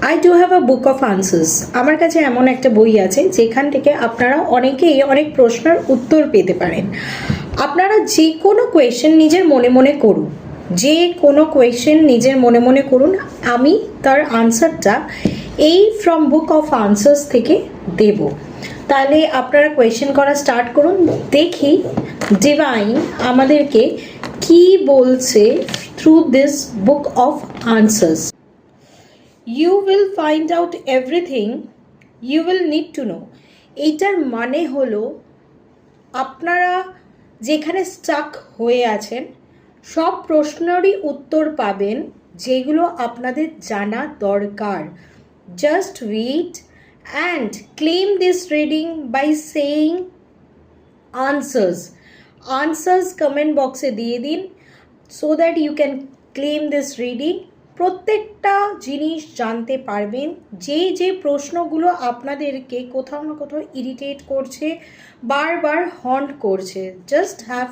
I do have a book of answers. আমার কাছে এমন একটা বই আছে যেখান থেকে আপনারা অনেকেই অনেক প্রশ্নের উত্তর পেতে পারেন। আপনারা যে কোনো কোয়েশ্চেন নিজের মনে মনে করুন, যে কোনো কোয়েশ্চেন নিজের মনে মনে করুন, আমি তার আনসারটা এই ফ্রম বুক অফ আনসার্স থেকে দেব। তাহলে আপনারা কোয়েশ্চেন করা স্টার্ট করুন, দেখি ডিভাইন আমাদেরকে কি বলছে through this book of answers. You will find out everything you will need to know. এইটার মানে হলো আপনারা যেখানে স্টাক হয়ে আছেন সব প্রশ্নেরই উত্তর পাবেন যেগুলো আপনাদের জানা দরকার। Just read and claim this reading by saying answers comment বক্সে দিয়ে দিন so that you can claim this reading। প্রত্যেকটা জিনিস জানতে পারবেন, যে যে প্রশ্নগুলো আপনাদেরকে কোথাও না কোথাও ইরিটেট করছে, বারবার হন্ট করছে। Just have